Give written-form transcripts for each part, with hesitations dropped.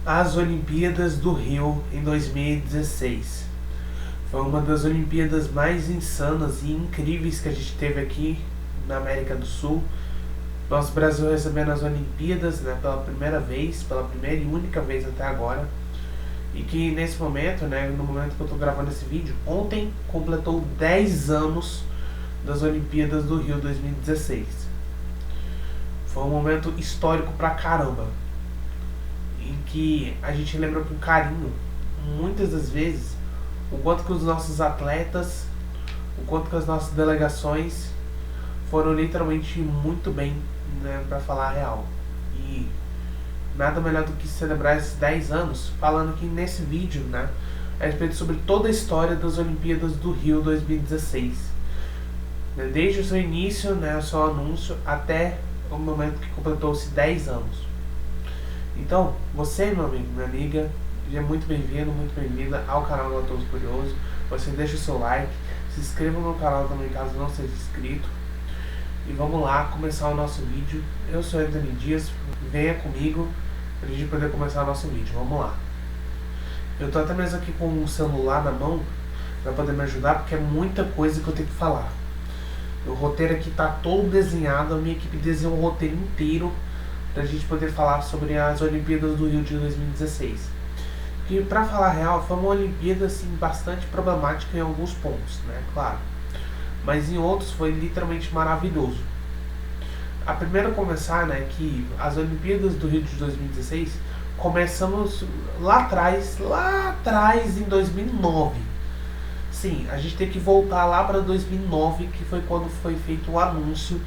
As Olimpíadas do Rio em 2016. Foi uma das Olimpíadas mais insanas e incríveis que a gente teve aqui na América do Sul. Nosso Brasil recebendo as Olimpíadas, né, pela primeira vez, pela primeira e única vez até agora. E que nesse momento, né, no momento que eu estou gravando esse vídeo, ontem completou 10 anos das Olimpíadas do Rio 2016. Foi um momento histórico pra caramba, em que a gente lembra com carinho, muitas das vezes, o quanto que os nossos atletas, o quanto que as nossas delegações foram literalmente muito bem, né, para falar a real. E nada melhor do que celebrar esses 10 anos falando aqui nesse vídeo, né, a respeito sobre toda a história das Olimpíadas do Rio 2016. Desde o seu início, né, o seu anúncio, até o momento que completou-se 10 anos. Então, você, meu amigo, minha amiga, seja muito bem-vindo, muito bem-vinda ao canal Glatoso Curioso. Você deixa o seu like, se inscreva no canal também caso não seja inscrito. E vamos lá começar o nosso vídeo. Eu sou Anthony Dias, venha comigo para a gente poder começar o nosso vídeo. Vamos lá. Eu tô até mesmo aqui com o celular na mão para poder me ajudar, porque é muita coisa que eu tenho que falar. O roteiro aqui tá todo desenhado, a minha equipe desenhou o roteiro inteiro pra gente poder falar sobre as Olimpíadas do Rio de 2016. Que, pra falar a real, foi uma Olimpíada assim, bastante problemática em alguns pontos, né, claro. Mas em outros foi literalmente maravilhoso. A primeira a começar, né, que as Olimpíadas do Rio de 2016 começamos lá atrás em 2009. Sim, a gente tem que voltar lá para 2009, que foi quando foi feito o anúncio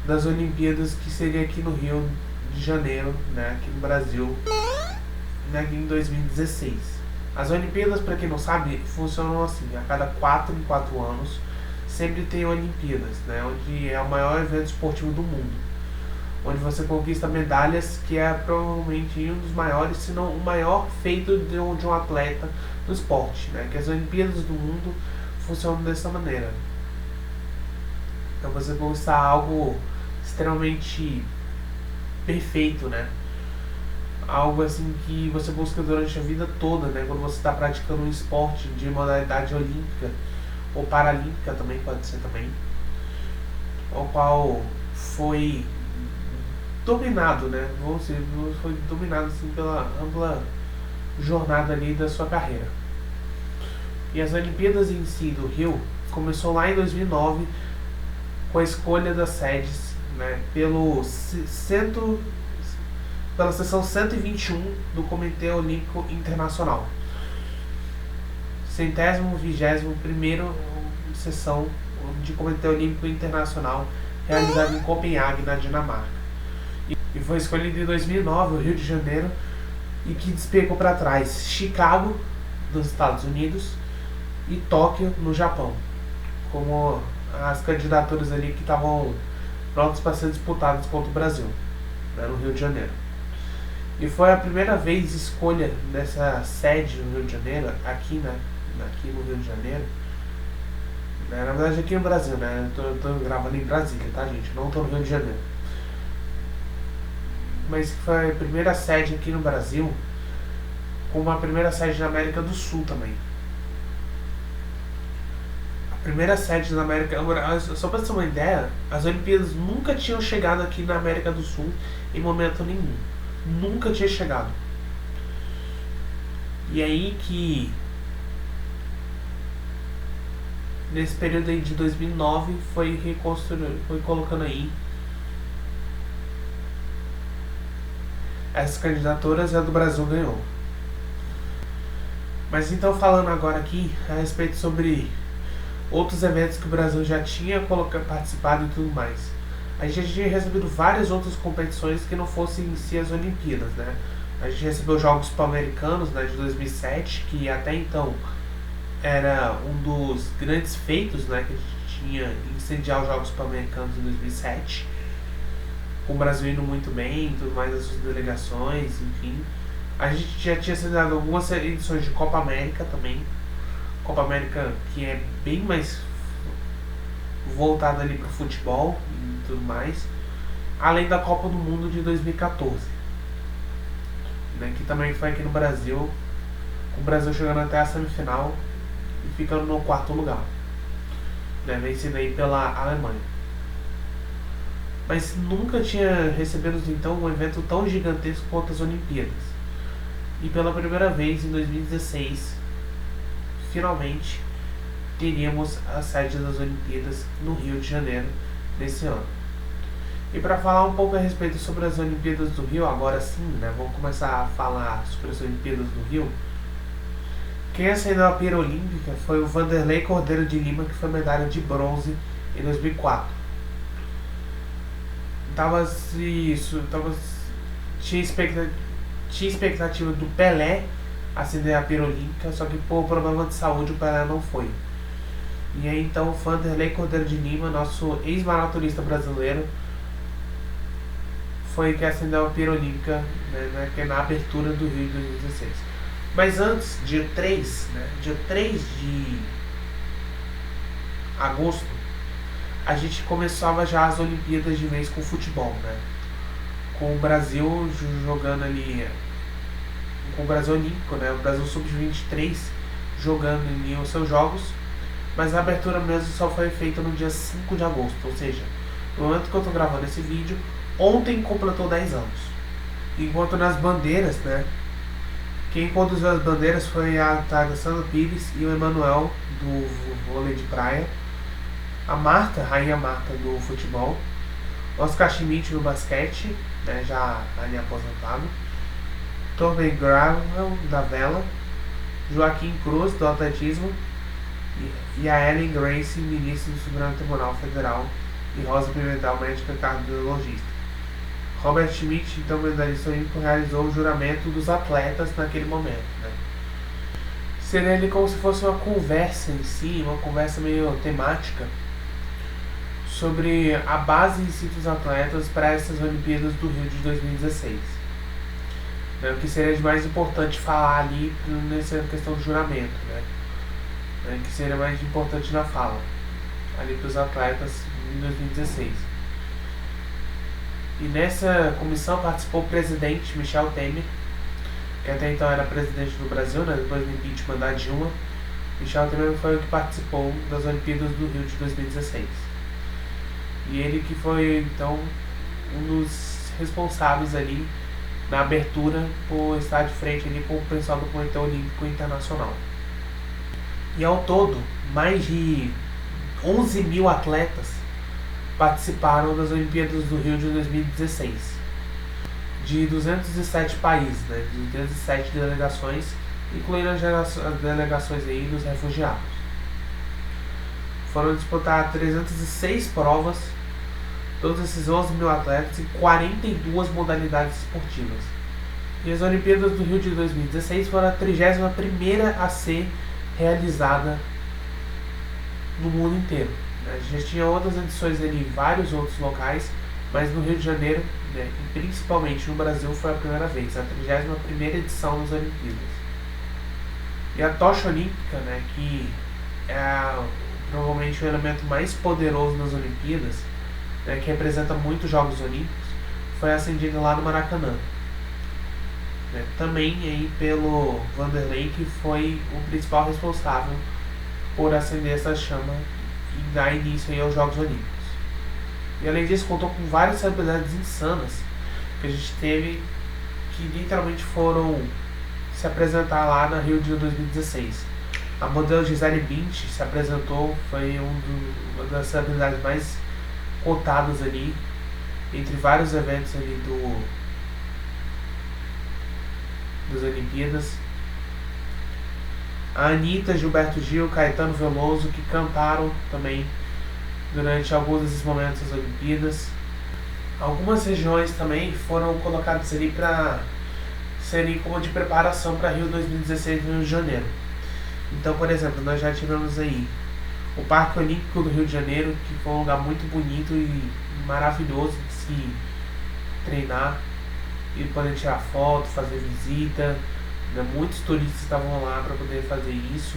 das Olimpíadas, que seria aqui no Rio de Janeiro, né, aqui no Brasil, né, em 2016. As Olimpíadas, para quem não sabe, funcionam assim: a cada 4 em 4 anos sempre tem Olimpíadas, né, onde é o maior evento esportivo do mundo, onde você conquista medalhas, que é provavelmente um dos maiores, se não o maior feito de um atleta no esporte, né? Que as Olimpíadas do mundo funcionam dessa maneira. Então você conquistar algo extremamente perfeito, né? Algo assim que você busca durante a vida toda, né? Quando você está praticando um esporte de modalidade olímpica ou paralímpica também pode ser também, o qual foi dominado, né? Foi dominado assim pela ampla jornada ali da sua carreira. E as Olimpíadas em si do Rio começou lá em 2009 com a escolha das sedes, né, pela seção 121 do Comitê Olímpico Internacional. 121ª sessão de Comitê Olímpico Internacional, realizada em Copenhague, na Dinamarca. E foi escolhido em 2009 o Rio de Janeiro, e que despegou para trás Chicago, dos Estados Unidos, e Tóquio, no Japão, como as candidaturas ali que estavam prontas para ser disputadas contra o Brasil, né, no Rio de Janeiro. E foi a primeira vez escolha dessa sede no Rio de Janeiro, aqui no Rio de Janeiro, né, na verdade aqui no Brasil, né, eu tô gravando em Brasília, tá, gente, não tô no Rio de Janeiro. Mas que foi a primeira sede aqui no Brasil, como a primeira sede na América do Sul também. A primeira sede na América... Só para ter uma ideia, as Olimpíadas nunca tinham chegado aqui na América do Sul em momento nenhum. Nunca tinha chegado. E aí que, nesse período aí de 2009, foi colocando aí essas candidaturas, e a do Brasil ganhou. Mas então, falando agora aqui a respeito sobre outros eventos que o Brasil já tinha participado e tudo mais. A gente já tinha recebido várias outras competições que não fossem em si as Olimpíadas, né? A gente recebeu os Jogos Pan-Americanos, né, de 2007, que até então era um dos grandes feitos, né, que a gente tinha em sediar os Jogos Pan-Americanos em 2007. Com o Brasil indo muito bem, tudo mais, as suas delegações, enfim. A gente já tinha sediado algumas edições de Copa América também. Copa América que é bem mais voltada ali para o futebol e tudo mais. Além da Copa do Mundo de 2014. né, que também foi aqui no Brasil, com o Brasil chegando até a semifinal e ficando no 4º lugar, né, vencido aí pela Alemanha. Mas nunca tinha recebido então um evento tão gigantesco quanto as Olimpíadas. E pela primeira vez em 2016, finalmente teríamos a sede das Olimpíadas no Rio de Janeiro nesse ano. E para falar um pouco a respeito sobre as Olimpíadas do Rio, agora sim, né, vamos começar a falar sobre as Olimpíadas do Rio. Quem acendeu a pira olímpica foi o Vanderlei Cordeiro de Lima, que foi medalha de bronze em 2004. Tinha expectativa do Pelé acender a pira olímpica, só que por problema de saúde o Pelé não foi. E aí então o Vanderlei Cordeiro de Lima, nosso ex-maratonista brasileiro, foi que acendeu a pira olímpica, né, na abertura do Rio de 2016. Mas antes, dia 3 de agosto, a gente começava já as Olimpíadas de vez com futebol, né? Com o Brasil jogando ali, com o Brasil Olímpico, né? O Brasil Sub-23 jogando ali os seus jogos, mas a abertura mesmo só foi feita no dia 5 de agosto, ou seja, no momento que eu estou gravando esse vídeo, ontem completou 10 anos. Enquanto nas bandeiras, né? Quem conduziu as bandeiras foi a Alessandra Pires e o Emanuel do vôlei de praia, a Marta, Rainha Marta do futebol, Oscar Schmidt no basquete, né, já ali aposentado, Torben Gravel da vela, Joaquim Cruz do atletismo e a Ellen Grace, ministra do Supremo Tribunal Federal, e Rosa Pimentel, médica cardiologista. Robert Schmidt, então medalhista olímpico, realizou o juramento dos atletas naquele momento, né? Seria ali como se fosse uma conversa em si, uma conversa meio temática sobre a base em si dos atletas para essas Olimpíadas do Rio de 2016. Né? O que seria de mais importante falar ali nessa questão do juramento, né? Que seria mais importante na fala ali para os atletas em 2016. E nessa comissão participou o presidente Michel Temer, que até então era presidente do Brasil, né, depois do impeachment da Dilma. Michel Temer foi o que participou das Olimpíadas do Rio de 2016. E ele que foi, então, um dos responsáveis ali na abertura por estar de frente ali com o pessoal do Comitê Olímpico Internacional. E ao todo, mais de 11 mil atletas participaram das Olimpíadas do Rio de 2016, de 207 países, né, de 207 delegações, incluindo as delegações aí dos refugiados. Foram disputar 306 provas, todos esses 11 mil atletas e 42 modalidades esportivas. E as Olimpíadas do Rio de 2016 foram a 31ª a ser realizada no mundo inteiro. Já tinha outras edições ali em vários outros locais, mas no Rio de Janeiro, né, e principalmente no Brasil, foi a primeira vez, a 31ª edição das Olimpíadas. E a tocha olímpica, né, que é provavelmente o elemento mais poderoso das Olimpíadas, né, que representa muito os Jogos Olímpicos, foi acendida lá no Maracanã. Né, também aí pelo Vanderlei, que foi o principal responsável por acender essa chama e dar início aí aos Jogos Olímpicos. E além disso, contou com várias celebridades insanas que a gente teve, que literalmente foram se apresentar lá na Rio de 2016. A modelo Gisele Bündchen se apresentou, foi uma das celebridades mais cotadas ali, entre vários eventos ali das Olimpíadas. A Anitta, Gilberto Gil, Caetano Veloso, que cantaram também durante alguns desses momentos das Olimpíadas. Algumas regiões também foram colocadas ali para serem como de preparação para Rio 2016 no Rio de Janeiro. Então, por exemplo, nós já tivemos aí o Parque Olímpico do Rio de Janeiro, que foi um lugar muito bonito e maravilhoso de se treinar e poder tirar foto, fazer visita. Muitos turistas estavam lá para poder fazer isso.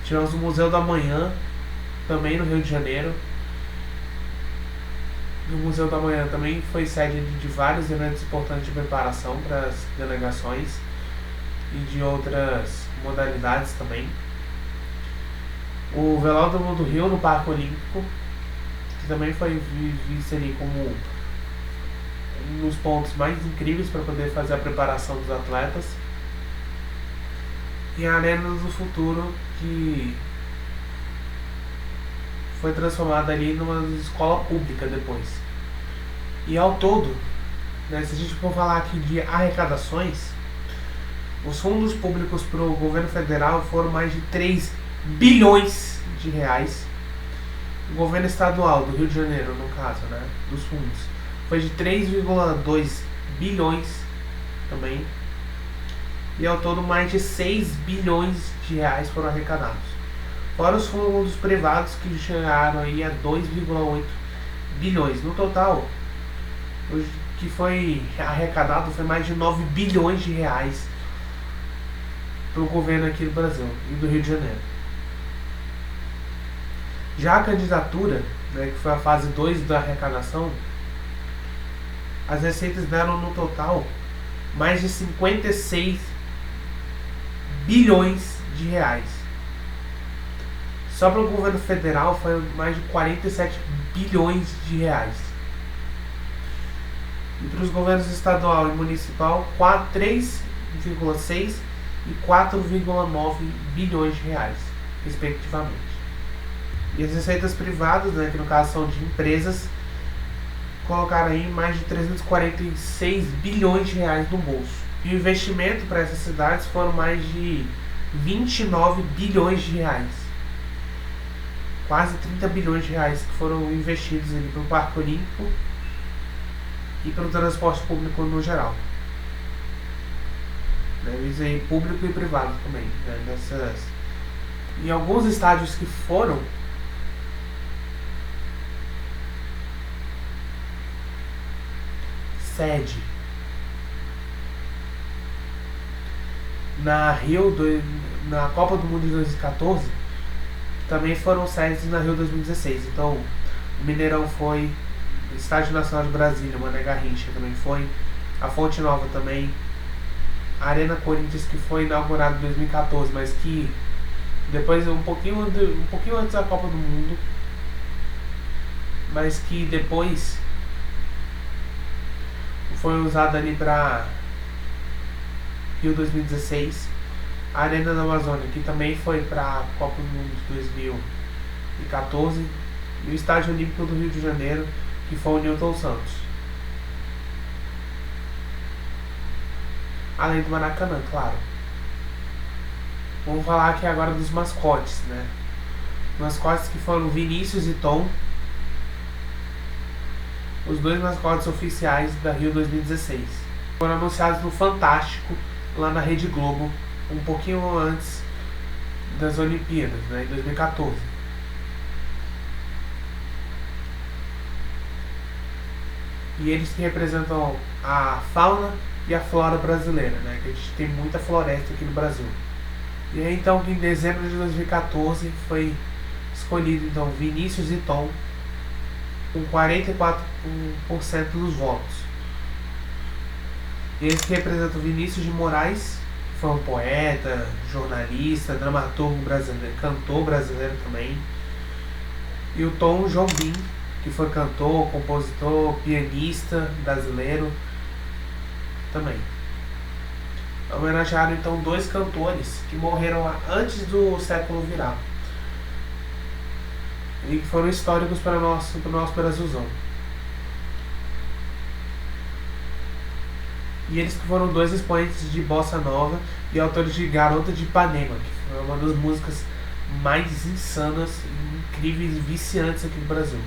Tivemos o Museu do Amanhã, também no Rio de Janeiro. O Museu da Manhã também foi sede de vários eventos importantes de preparação para as delegações e de outras modalidades também. O Velódromo do Rio no Parque Olímpico, que também foi visto ali como um dos pontos mais incríveis para poder fazer a preparação dos atletas. E a Arena do Futuro, que foi transformada ali numa escola pública depois. E ao todo, né, se a gente for falar aqui de arrecadações, os fundos públicos para o governo federal foram mais de 3 bilhões de reais. O governo estadual do Rio de Janeiro, no caso, né, dos fundos, foi de 3,2 bilhões também. E ao todo mais de 6 bilhões de reais foram arrecadados. Fora os fundos privados que chegaram aí a 2,8 bilhões. No total, o que foi arrecadado foi mais de 9 bilhões de reais para o governo aqui do Brasil e do Rio de Janeiro. Já a candidatura, né, que foi a fase 2 da arrecadação, as receitas deram no total mais de 56 bilhões de reais. Só para o governo federal foi mais de 47 bilhões de reais. E para os governos estadual e municipal, 3,6 e 4,9 bilhões de reais, respectivamente. E as receitas privadas, né, que no caso são de empresas, colocaram aí mais de 346 bilhões de reais no bolso. E o investimento para essas cidades foram mais de 29 bilhões de reais. Quase 30 bilhões de reais que foram investidos ali para o Parque Olímpico e para o transporte público no geral. Isso aí, público e privado também. Né, em alguns estádios que foram sede na Copa do Mundo de 2014, também foram sedes na Rio 2016. Então, o Mineirão foi, o Estádio Nacional de Brasília, o Mané Garrincha também foi, a Fonte Nova também, a Arena Corinthians, que foi inaugurada em 2014, mas que depois, um pouquinho antes da Copa do Mundo, mas que depois foi usada ali para Rio 2016, a Arena da Amazônia, que também foi para a Copa do Mundo de 2014, e o Estádio Olímpico do Rio de Janeiro, que foi o Newton Santos. Além do Maracanã, claro. Vamos falar aqui agora dos mascotes, né? Mascotes que foram Vinícius e Tom, os dois mascotes oficiais da Rio 2016. Foram anunciados no Fantástico, lá na Rede Globo, um pouquinho antes das Olimpíadas, né, em 2014. E eles que representam a fauna e a flora brasileira, né, que a gente tem muita floresta aqui no Brasil. E aí então, em dezembro de 2014, foi escolhido então Vinícius e Tom com 44% dos votos. Eles que representam Vinícius de Moraes, que foi um poeta, jornalista, dramaturgo brasileiro, cantor brasileiro também. E o Tom Jobim, que foi cantor, compositor, pianista brasileiro também. Homenagearam então dois cantores que morreram antes do século virar e que foram históricos para o nosso Brasilzão. E eles que foram dois expoentes de bossa nova e autores de Garota de Ipanema, que foi uma das músicas mais insanas, incríveis e viciantes aqui no Brasil.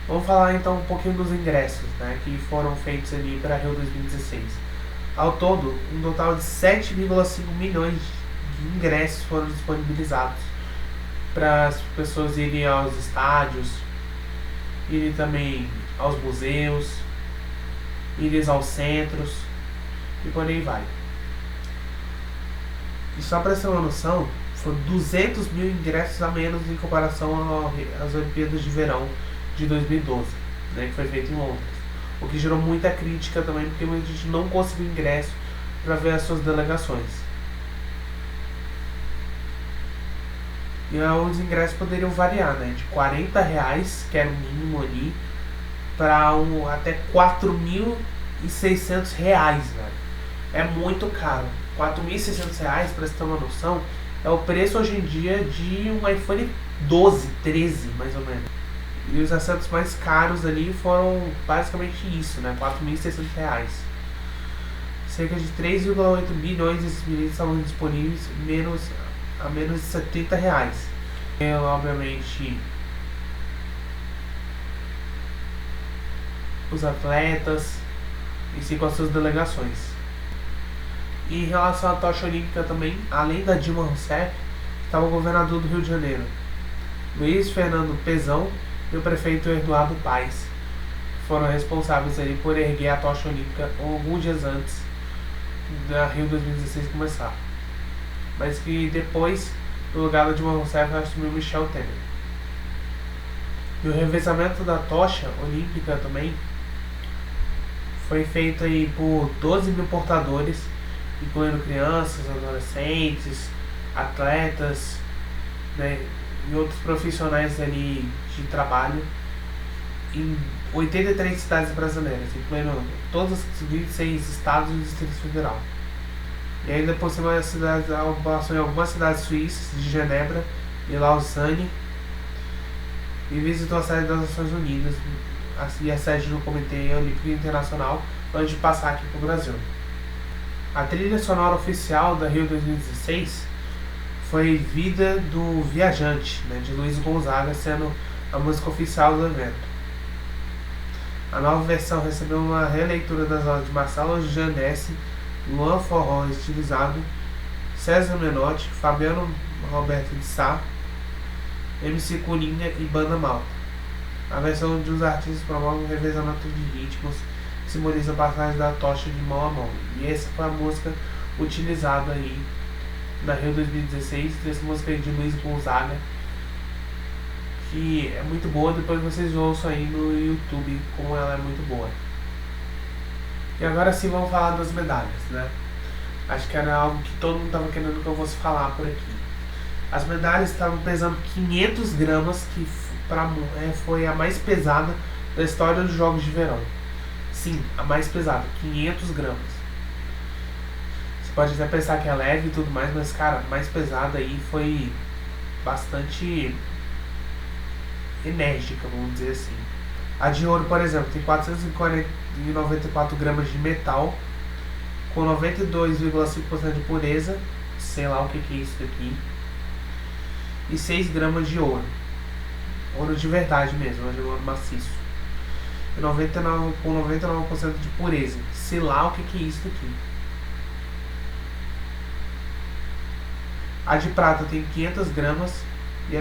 Vamos falar então um pouquinho dos ingressos, né, que foram feitos ali para Rio 2016. Ao todo, um total de 7,5 milhões de ingressos foram disponibilizados para as pessoas irem aos estádios, irem também aos museus, irem aos centros e por aí vai. E só para ter uma noção, foram 200 mil ingressos a menos em comparação às Olimpíadas de Verão de 2012. né, que foi feito em Londres. O que gerou muita crítica também, porque muita gente não conseguiu ingresso para ver as suas delegações. E os ingressos poderiam variar, né, de R$40, que era o mínimo ali, para até R$4.600, velho. É muito caro. R$4.600, para você ter uma noção, é o preço hoje em dia de um iPhone 12, 13, mais ou menos. E os assentos mais caros ali foram basicamente isso, né? R$4.600. Cerca de 3,8 bilhões desses bilhetes estavam disponíveis a menos de R$70. E, obviamente, os atletas e sim com as suas delegações. E em relação à tocha olímpica também, além da Dilma Rousseff, estava o governador do Rio de Janeiro, Luiz Fernando Pezão, e o prefeito Eduardo Paes. Foram responsáveis ali por erguer a tocha olímpica alguns dias antes da Rio 2016 começar. Mas que depois, no lugar da Dilma Rousseff, assumiu Michel Temer. E o revezamento da tocha olímpica também foi feito aí por 12 mil portadores, incluindo crianças, adolescentes, atletas, né, e outros profissionais ali de trabalho em 83 cidades brasileiras, incluindo todos os 26 estados e o Distrito Federal. E ainda por cima passou em algumas cidades suíças, de Genebra e Lausanne, e visitou a sede das Nações Unidas e a sede do Comitê Olímpico Internacional antes de passar aqui para o Brasil. A trilha sonora oficial da Rio 2016 foi Vida do Viajante, né, de Luiz Gonzaga, sendo a música oficial do evento. A nova versão recebeu uma releitura das obras de Marcelo Giannessi, Luan Forró estilizado, César Menotti, Fabiano Roberto de Sá, MC Coringa e Banda Malta. A versão dos artistas promove um revezamento de ritmos que simboliza a passagem da tocha de mão a mão. E essa foi a música utilizada aí na Rio 2016, dessa música aí de Luiz Gonzaga, que é muito boa. Depois vocês ouçam aí no YouTube como ela é muito boa. E agora sim vamos falar das medalhas, né? Acho que era algo que todo mundo estava querendo que eu fosse falar por aqui. As medalhas estavam pesando 500 gramas, que foi a mais pesada da história dos Jogos de Verão. Sim, a mais pesada, 500 gramas. Você pode até pensar que é leve e tudo mais, mas cara, a mais pesada aí foi bastante enérgica, vamos dizer assim. A de ouro, por exemplo, tem 494 gramas de metal, com 92,5% de pureza, sei lá o que é isso daqui, e 6 gramas de ouro. Ouro de verdade mesmo, de ouro maciço. E com 99% de pureza, sei lá o que é isso daqui. A de prata tem 500 gramas e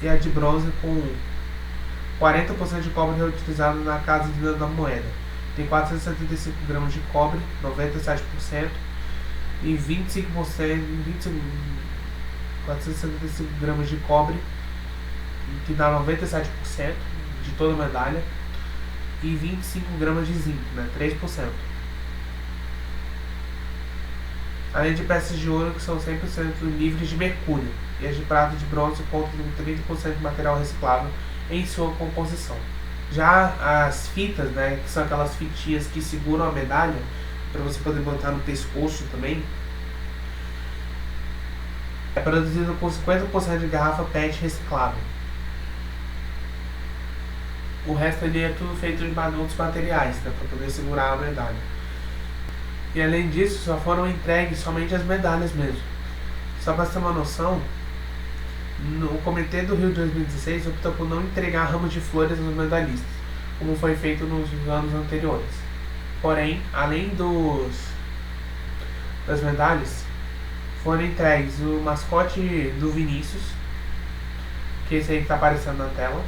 a de bronze com 40% de cobre reutilizado na casa da moeda. Tem 475 gramas de cobre, 97%, e 475 gramas de cobre, que dá 97% de toda a medalha, e 25 gramas de zinco, né, 3%. Além de peças de ouro que são 100% livres de mercúrio, e as de prata e de bronze contam com 30% de material reciclável em sua composição. Já as fitas, né, que são aquelas fitinhas que seguram a medalha, para você poder botar no pescoço também, é produzido com 50% de garrafa PET reciclável. O resto ali é tudo feito de outros materiais, né, para poder segurar a medalha. E além disso, só foram entregues somente as medalhas mesmo. Só para ter uma noção, o Comitê do Rio 2016 optou por não entregar ramos de flores aos medalhistas, como foi feito nos anos anteriores. Porém, além das medalhas, foram entregues o mascote do Vinícius, que esse aí que está aparecendo na tela,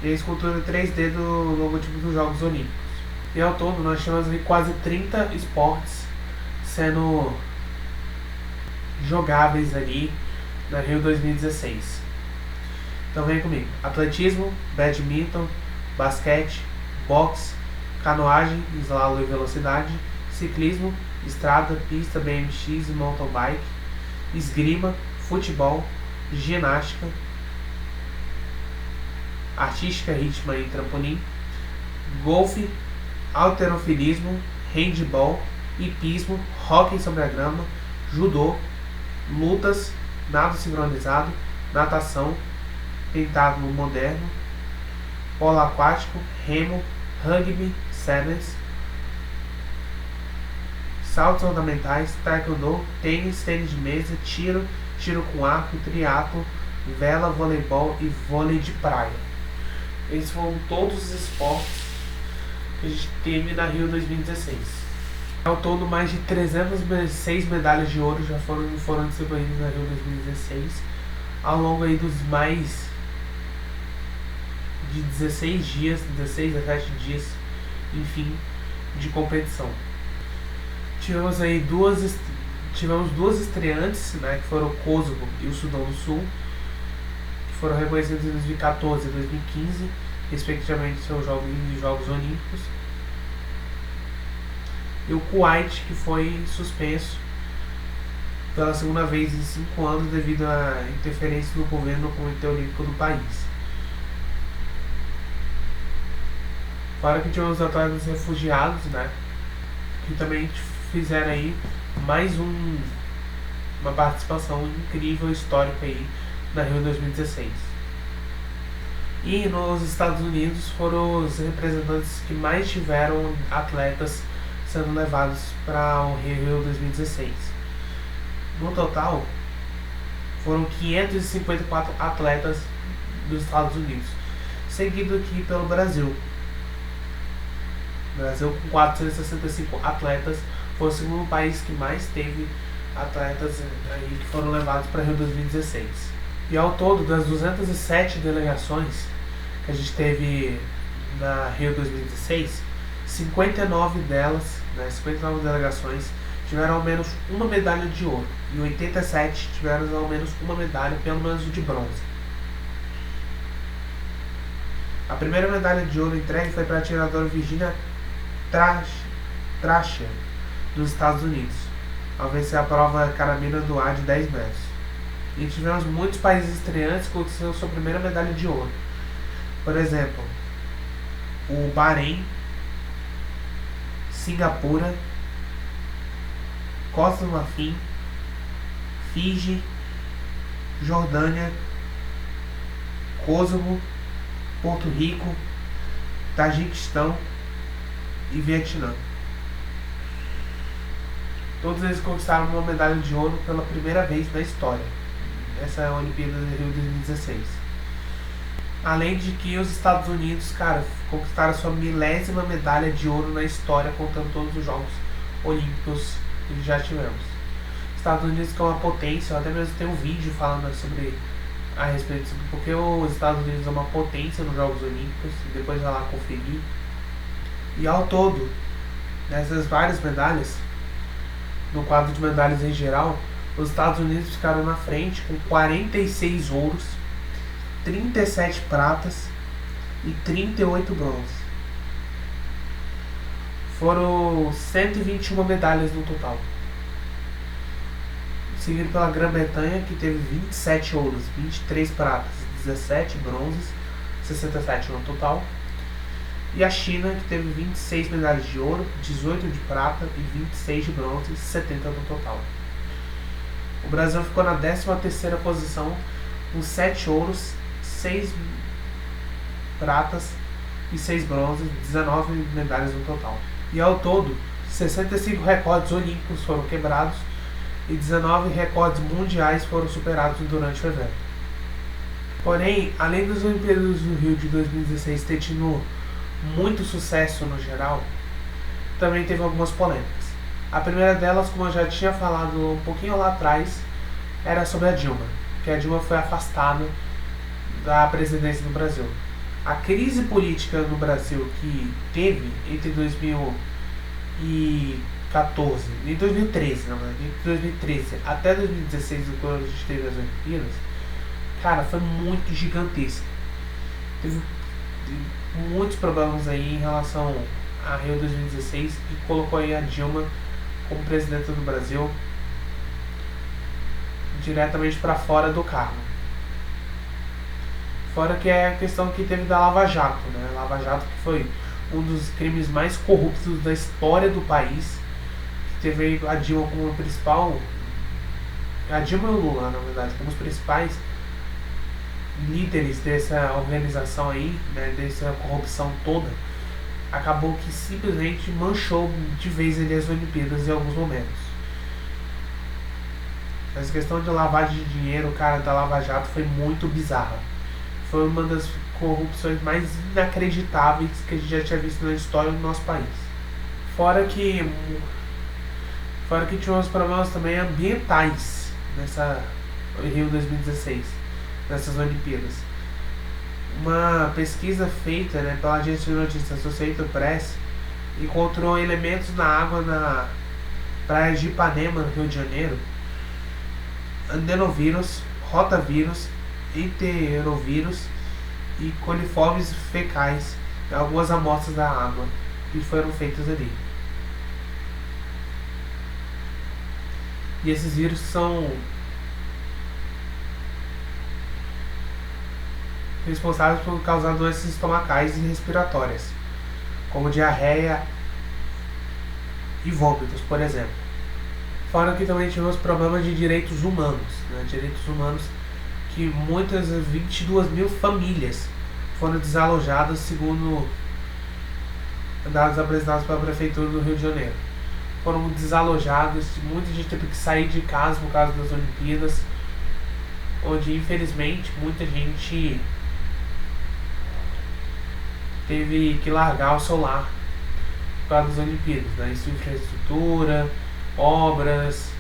e a escultura 3D do logotipo dos Jogos Olímpicos. E ao todo nós tínhamos ali quase 30 esportes sendo jogáveis ali na Rio 2016. Então vem comigo: atletismo, badminton, basquete, boxe, canoagem, slalom e velocidade, ciclismo, estrada, pista, BMX e mountain bike, esgrima, futebol, ginástica, artística, ritmo e trampolim, golfe, halterofilismo, handball, hipismo, hóquei sobre a grama, judô, lutas, nado sincronizado, natação, pentatlo moderno, polo aquático, remo, rugby, sevens, saltos ornamentais, taekwondo, tênis, tênis de mesa, tiro, tiro com arco, triatlo, vela, voleibol e vôlei de praia. Esses foram todos os esportes que a gente teve na Rio 2016. Ao todo, mais de 306 medalhas de ouro já foram distribuídas na Rio 2016, ao longo aí dos mais de 16 dias, 16 a 17 dias, enfim, de competição. Tivemos duas estreantes, né, que foram o Kosovo e o Sudão do Sul, que foram reconhecidos em 2014 e 2015, respectivamente seus Jogos Olímpicos. E o Kuwait, que foi suspenso pela segunda vez em 5 anos devido à interferência do governo no Comitê Olímpico do país. Fora que tivemos atletas refugiados, né, que também fizeram aí mais uma participação incrível, histórica aí na Rio 2016. E nos Estados Unidos foram os representantes que mais tiveram atletas sendo levados para o Rio 2016. No total, foram 554 atletas dos Estados Unidos, seguido aqui pelo Brasil. O Brasil, com 465 atletas, foi o segundo país que mais teve atletas aí que foram levados para Rio 2016. E ao todo, das 207 delegações que a gente teve na Rio 2016, 59 delas, 59 delegações, tiveram ao menos uma medalha de ouro e 87 tiveram ao menos uma medalha, pelo menos de bronze. A primeira medalha de ouro entregue foi para a atiradora Virginia Thrasher, dos Estados Unidos, ao vencer a prova carabina do ar de 10 metros. E tivemos muitos países estreantes que conseguiram sua primeira medalha de ouro. Por exemplo, o Bahrein, Singapura, Costa do Marfim, Fiji, Jordânia, Kosovo, Porto Rico, Tajiquistão e Vietnã. Todos eles conquistaram uma medalha de ouro pela primeira vez na história. Essa é a Olimpíada do Rio 2016. Além de que os Estados Unidos, conquistaram a sua 1000ª medalha de ouro na história, contando todos os Jogos Olímpicos que já tivemos. Estados Unidos, que é uma potência, eu até mesmo tenho um vídeo falando a respeito disso, porque os Estados Unidos é uma potência nos Jogos Olímpicos, e depois vai lá conferir. E ao todo, nessas várias medalhas, no quadro de medalhas em geral, os Estados Unidos ficaram na frente com 46 ouros, 37 pratas e 38 bronzes. Foram 121 medalhas no total. Seguido pela Grã-Bretanha, que teve 27 ouros, 23 pratas, 17 bronzes, 67 no total. E a China, que teve 26 medalhas de ouro, 18 de prata e 26 de bronze, 70 no total. O Brasil ficou na 13ª posição, com 7 ouros, 6 pratas e 6 bronzes, 19 medalhas no total. E ao todo, 65 recordes olímpicos foram quebrados e 19 recordes mundiais foram superados durante o evento. Porém, além das Olimpíadas do Rio de 2016 ter tido muito sucesso no geral, também teve algumas polêmicas. A primeira delas, como eu já tinha falado um pouquinho lá atrás, era sobre a Dilma, que a Dilma foi afastada da presidência do Brasil. A crise política no Brasil que teve entre 2014 e 2013, não, de 2013 até 2016, quando a gente teve as Olimpíadas, foi muito gigantesca. muitos problemas aí em relação a Rio 2016 e colocou aí a Dilma como presidenta do Brasil diretamente para fora do cargo. Fora que é a questão que teve da Lava Jato, né? Lava Jato que foi um dos crimes mais corruptos da história do país, que teve a Dilma como principal, a Dilma e o Lula, na verdade, como os principais líderes dessa organização aí, né, dessa corrupção toda. Acabou que simplesmente manchou de vez ali as Olimpíadas em alguns momentos. Essa questão de lavagem de dinheiro, cara, da Lava Jato foi muito bizarra. Foi uma das corrupções mais inacreditáveis que a gente já tinha visto na história do nosso país. Fora que tinha uns problemas também ambientais nessa Rio 2016, nessas Olimpíadas. Uma pesquisa feita, né, pela agência de notícias Associated Press encontrou elementos na água na praia de Ipanema, no Rio de Janeiro, adenovírus, rotavírus, enterovírus e coliformes fecais em algumas amostras da água que foram feitas ali. E esses vírus são responsáveis por causar doenças estomacais e respiratórias, como diarreia e vômitos, por exemplo. Fora que também tivemos problemas de direitos humanos, né? Direitos humanos que muitas, 22 mil famílias foram desalojadas, segundo dados apresentados pela Prefeitura do Rio de Janeiro. Foram desalojados, muita gente teve que sair de casa por causa das Olimpíadas, onde infelizmente muita gente teve que largar o seu lar por causa das Olimpíadas, né? Isso, infraestrutura, obras,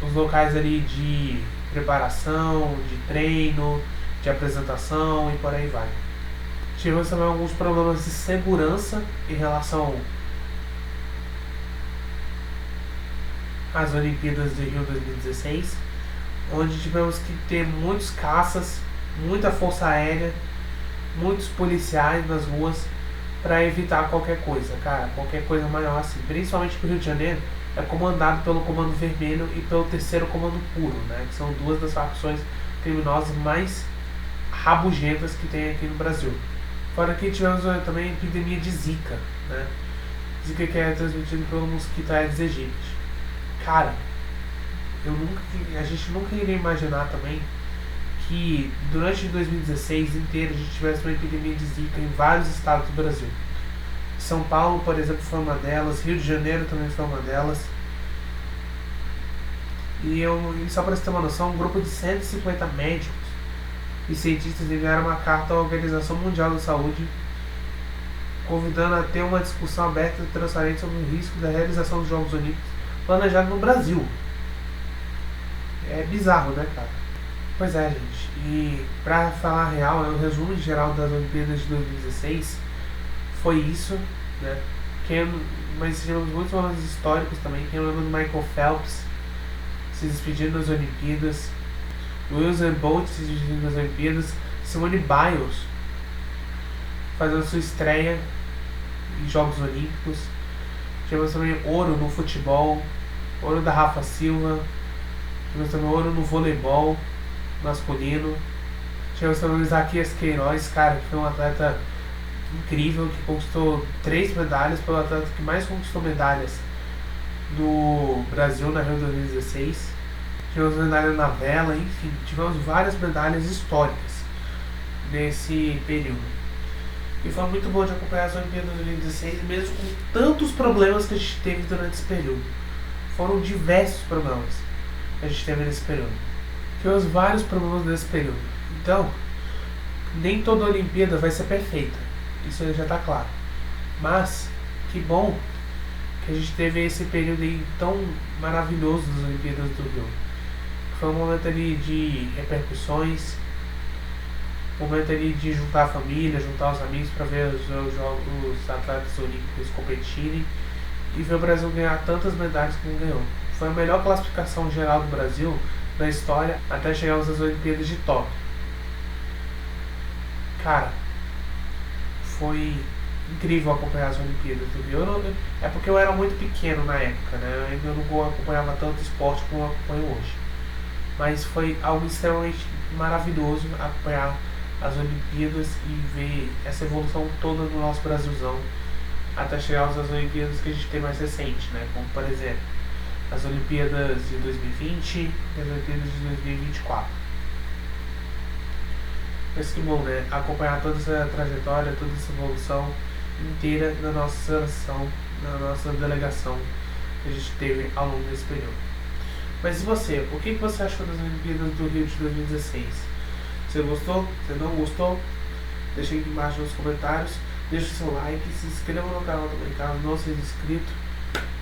os locais ali de preparação, de treino, de apresentação e por aí vai. Tivemos também alguns problemas de segurança em relação às Olimpíadas de Rio 2016, onde tivemos que ter muitos caças, muita força aérea, muitos policiais nas ruas para evitar qualquer coisa, cara, qualquer coisa maior assim. Principalmente pro Rio de Janeiro, é comandado pelo Comando Vermelho e pelo Terceiro Comando Puro, né, que são duas das facções criminosas mais rabugentas que tem aqui no Brasil. Fora que tivemos também a epidemia de Zika, né, Zika que é transmitido pelo mosquito Aedes aegypti. Cara, a gente nunca iria imaginar também que durante 2016 inteiro a gente tivesse uma epidemia de Zika em vários estados do Brasil. São Paulo, por exemplo, foi uma delas, Rio de Janeiro também foi uma delas. E só para você ter uma noção, um grupo de 150 médicos e cientistas enviaram uma carta à Organização Mundial da Saúde convidando a ter uma discussão aberta e transparente sobre o risco da realização dos Jogos Olímpicos planejado no Brasil. É bizarro, né, cara? Pois é, gente. E pra falar a real, o resumo geral das Olimpíadas de 2016 foi isso, né? Mas tivemos muitos momentos históricos também. Quem lembra do Michael Phelps se despedindo das Olimpíadas, Usain Bolt se despedindo das Olimpíadas, Simone Biles fazendo sua estreia em Jogos Olímpicos. Tivemos também ouro no futebol, ouro da Rafa Silva, tivemos também ouro no voleibol masculino, tivemos também o Isaquias Queiroz, cara, que foi um atleta incrível, que conquistou 3 medalhas, foi o atleta que mais conquistou medalhas do Brasil na Rio 2016. Tivemos medalha na vela, enfim, tivemos várias medalhas históricas nesse período. E foi muito bom de acompanhar as Olimpíadas de 2016, mesmo com tantos problemas que a gente teve durante esse período. Foram diversos problemas que a gente teve nesse período. Tivemos vários problemas nesse período. Então, nem toda Olimpíada vai ser perfeita. Isso já está claro. Mas, que bom que a gente teve esse período aí tão maravilhoso das Olimpíadas do Rio. Foi um momento ali de repercussões, um momento ali de juntar a família, juntar os amigos para ver os atletas olímpicos competirem e ver o Brasil ganhar tantas medalhas como ganhou. Foi a melhor classificação geral do Brasil na história até chegarmos às Olimpíadas de Tóquio. Cara, foi incrível acompanhar as Olimpíadas do Rio. É porque eu era muito pequeno na época, né? Eu ainda não acompanhava tanto esporte como eu acompanho hoje. Mas foi algo extremamente maravilhoso acompanhar as Olimpíadas e ver essa evolução toda do nosso Brasilzão até chegar às Olimpíadas que a gente tem mais recente, né? Como por exemplo, as Olimpíadas de 2020 e as Olimpíadas de 2024. Mas que bom, né? Acompanhar toda essa trajetória, toda essa evolução inteira da nossa seleção, da nossa delegação que a gente teve ao longo desse período. Mas e você? O que você achou das Olimpíadas do Rio de 2016? Você gostou? Você não gostou? Deixa aqui embaixo nos comentários. Deixa o seu like, se inscreva no canal também, caso não seja inscrito.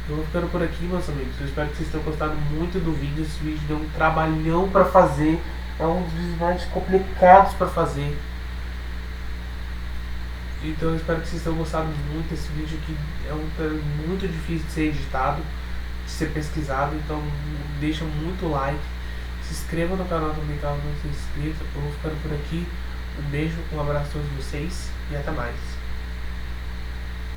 Eu vou ficando por aqui, meus amigos. Eu espero que vocês tenham gostado muito do vídeo. Esse vídeo deu um trabalhão pra fazer. É um dos vídeos mais complicados pra fazer. Então eu espero que vocês tenham gostado muito desse vídeo, que é muito difícil de ser editado, de ser pesquisado. Então deixa muito like. Se inscreva no canal também, caso não seja inscrito. Eu vou ficando por aqui. Um beijo, um abraço a todos vocês e até mais.